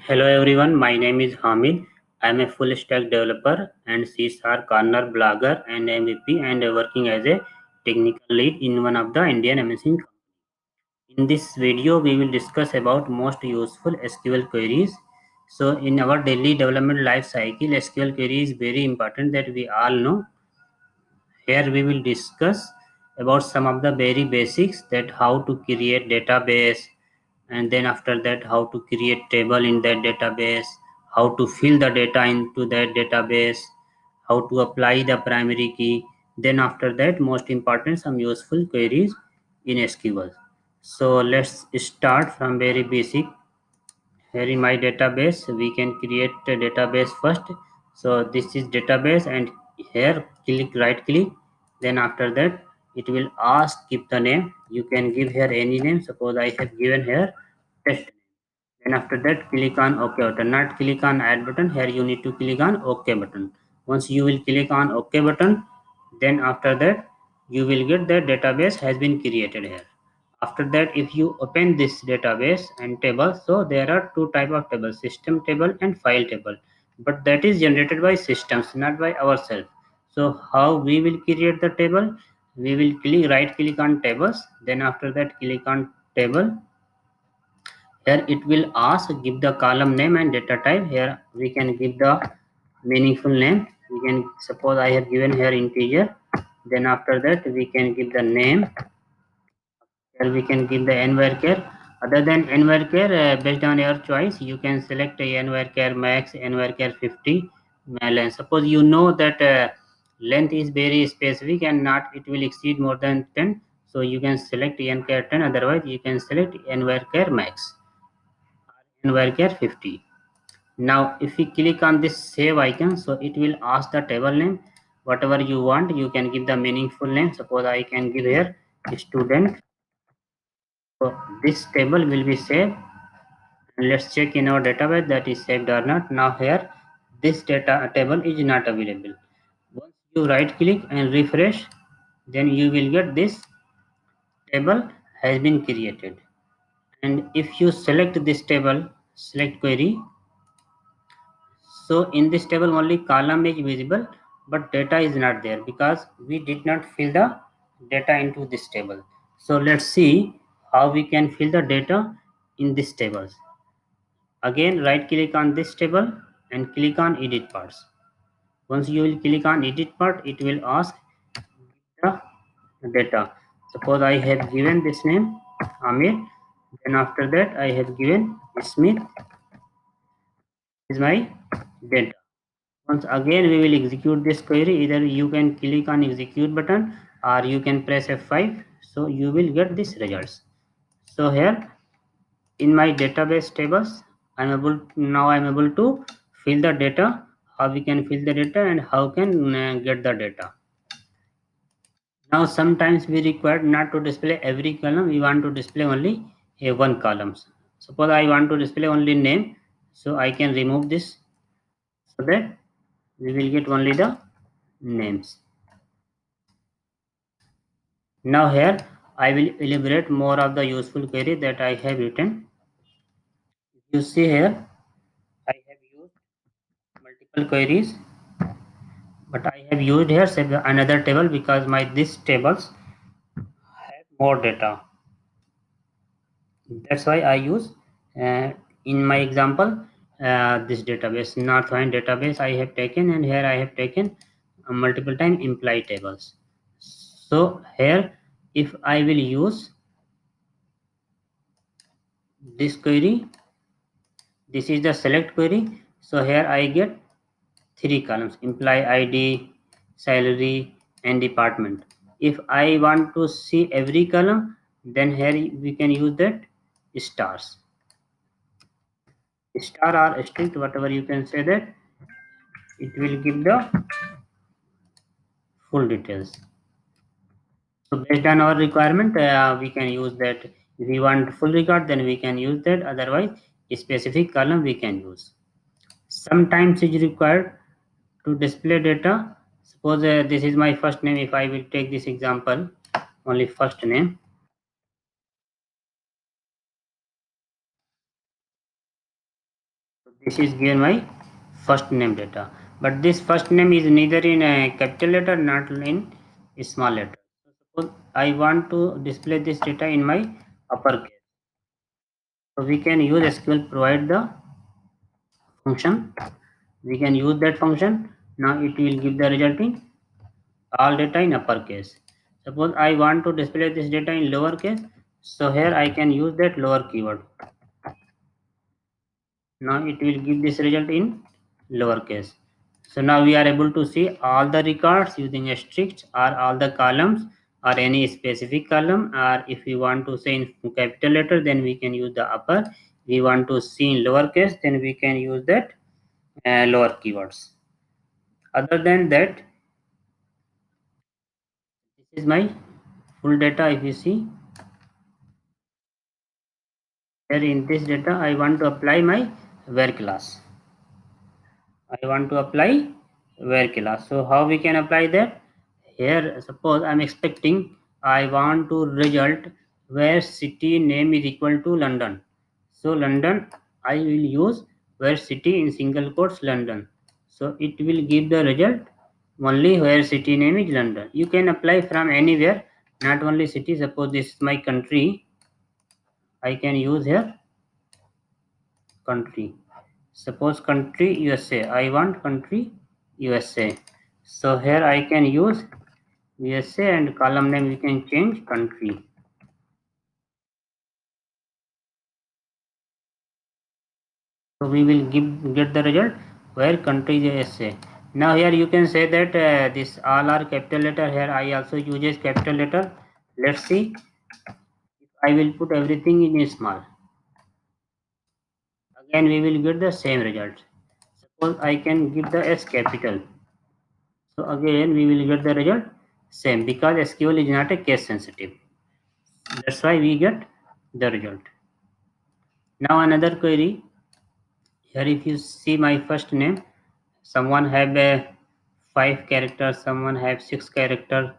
Hello everyone, my name is Hamid. I am a full stack developer and CSR corner blogger and MVP and working as a technical lead in one of the Indian MNC company. In this video, we will discuss about most useful SQL queries. So in our daily development life cycle, SQL query is very important that we all know. Here we will discuss about some of the very basics that how to create database, and then after that how to create table in that database, how to fill the data into that database, how to apply the primary key. Then after that, most important, some useful queries in SQL. So let's start from very basic. Here in my database we can create a database first. So this is database, and here click right click. Then after that it will ask give the name. You can give here any name. Suppose I have given here test. Then after that click on OK button. Not click on add button. Here you need to click on OK button. Once you will click on OK button, then after that you will get the database has been created here. After that, if you open this database and table, so there are two type of tables: system table and file table. But that is generated by systems, not by ourselves. So how we will create the table? We will right click on tables. Then after that click on table. Here it will ask give the column name and data type. Here we can give the meaningful name. We can suppose I have given here integer. Then after that we can give the name. Here we can give the nvarchar. Other than nvarchar, based on your choice, you can select a nvarchar max, nvarchar 50 length. Suppose you know that length is very specific and not it will exceed more than 10, so you can select nvar 10. Otherwise, you can select nvarchar max or nvarchar 50. Now, if we click on this save icon, so it will ask the table name. Whatever you want, you can give the meaningful name. Suppose I can give here student. So this table will be saved, and let's check in our database that is saved or not. Now here this data table is not available. Once you right click and refresh, then you will get this table has been created. And if you select this table, select query, so in this table only column is visible, but data is not there because we did not fill the data into this table. So let's see how we can fill the data in this tables. Again, right click on this table and click on edit parts. Once you will click on edit part, it will ask the data. Suppose I have given this name Amir. Then after that I have given Smith is my data. Once again we will execute this query. Either you can click on execute button or you can press F5. So you will get these results. So here in my database tables, I'm able to fill the data. How we can fill the data and how can get the data. Now sometimes we require not to display every column. We want to display only a one columns. Suppose I want to display only name, so I can remove this so that we will get only the names. Now here I will elaborate more of the useful query that I have written. You see here I have used multiple queries, but I have used here another table because my this tables have more data. That's why I use in my example this database Northwind database I have taken, and here I have taken multiple time imply tables. So here if I will use this query, this is the select query. So here I get three columns: employee ID, salary, and department. If I want to see every column, then here we can use that stars. Star or strict, whatever you can say, that it will give the full details. So based on our requirement, we can use that. If we want full record, then we can use that. Otherwise, a specific column we can use. Sometimes it is required to display data. Suppose this is my first name. If I will take this example, only first name. This is given my first name data, but this first name is neither in a capital letter not in a small letter. So suppose I want to display this data in my uppercase. So we can use SQL provide the function. We can use that function. Now it will give the result in all data in uppercase. Suppose I want to display this data in lowercase. So here I can use that lower keyword. Now it will give this result in lowercase. So now we are able to see all the records using asterisks or all the columns or any specific column, or if we want to say in capital letter then we can use the upper. We want to see in lowercase then we can use that lower keywords. Other than that, this is my full data. If you see here in this data, I want to apply my where class. I want to apply where class. So how we can apply that? Here, suppose I'm expecting I want to result where city name is equal to London. So London, I will use where city in single quotes London. So it will give the result only where city name is London. You can apply from anywhere, not only city. Suppose this is my country. I can use here country. Suppose country USA. I want country USA. So here I can use USA and column name we can change country. So we will get the result where country is USA. Now here you can say that this all are capital letter. Here I also uses capital letter. Let's see. I will put everything in small. Again we will get the same result. Suppose I can give the S capital. So again we will get the result same because SQL is not a case sensitive. That's why we get the result. Now another query. Here if you see my first name, someone have a 5 characters, someone have 6 characters,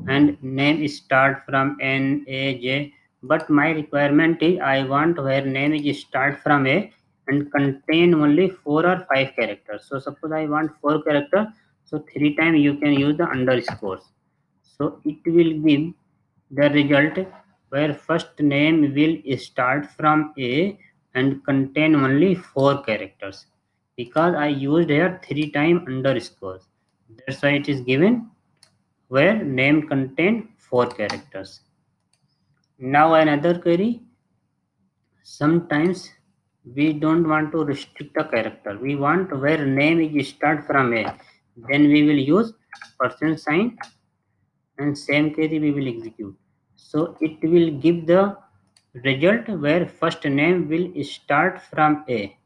and name start from N A J. But my requirement is I want where name is start from A and contain only 4 or 5 characters. So suppose I want 4 characters, so 3 times you can use the underscores. So it will give the result where first name will start from A and contain only 4 characters because I used here 3 times underscores. That's why it is given where name contain 4 characters. Now another query. Sometimes we don't want to restrict the character. We want where name is start from A. Then we will use %sign and same query we will execute. So it will give the result where first name will start from A.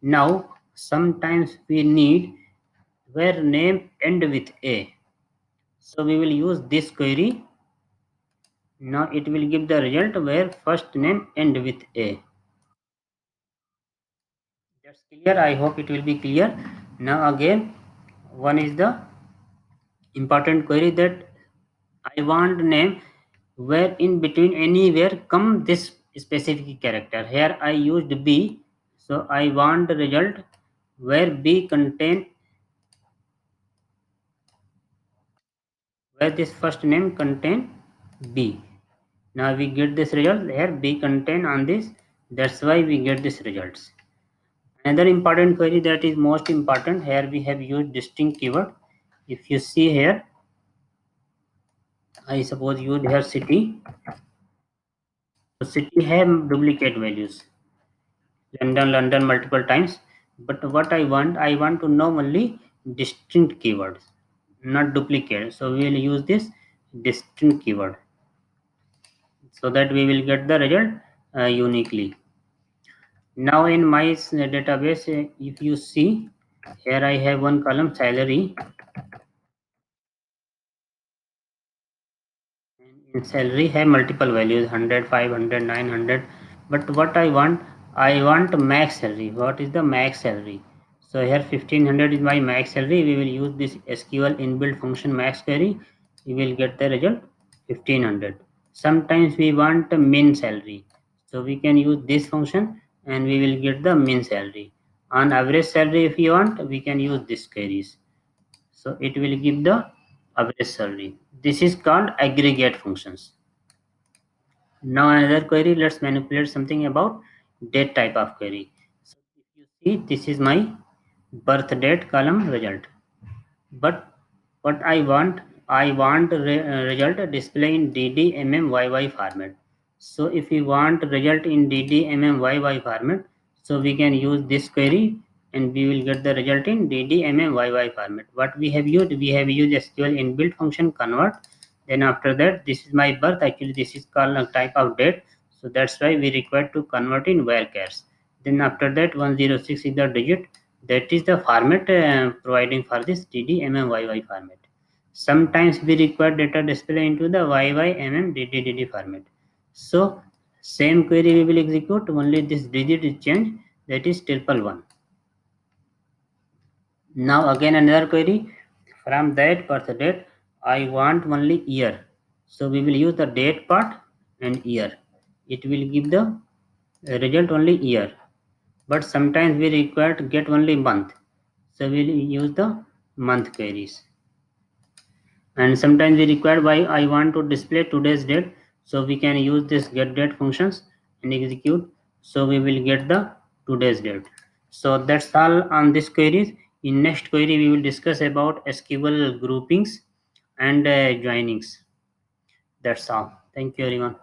Now sometimes we need where name end with A. So we will use this query. Now it will give the result where first name end with A. That's clear. I hope it will be clear. Now again, one is the important query that I want name where in between anywhere come this specific character. Here I used B, so I want the result where B contain where this first name contain B. Now we get this result here B contain on this. That's why we get this results. Another important query that is most important here we have used distinct keyword. If you see here, I suppose used here city. So city have duplicate values. London multiple times. But what I want to know only distinct keywords, not duplicate. So we will use this distinct keyword so that we will get the result uniquely. Now in my database, if you see here, I have one column salary. In salary have multiple values 100, 500, 900. But what I want max salary. What is the max salary? So here 1500 is my max salary. We will use this SQL inbuilt function max query. We will get the result 1500. Sometimes we want a min salary. So we can use this function and we will get the min salary. On average salary, if you want, we can use this queries. So it will give the average salary. This is called aggregate functions. Now another query, let's manipulate something about date type of query. So if you see, this is my birth date column result. But what I want result display in DDMMYY format. So if we want result in DDMMYY format, so we can use this query and we will get the result in DDMMYY format. What we have used? We have used SQL inbuilt function convert. Then after that, this is my birth. Actually, this is called a type of date. So that's why we require to convert in varchars. Then after that, 106 is the digit. That is the format providing for this DDMMYY format. Sometimes we require data display into the YYMMDDDD format. So same query we will execute, only this digit is changed, that is 111. Now again another query, from that birth date I want only year. So we will use the date part and year. It will give the result only year. But sometimes we require to get only month. So we'll use the month queries. And sometimes we require why I want to display today's date. So we can use this get date functions and execute. So we will get the today's date. So that's all on this queries. In next query we will discuss about SQL groupings and joinings. That's all. Thank you everyone.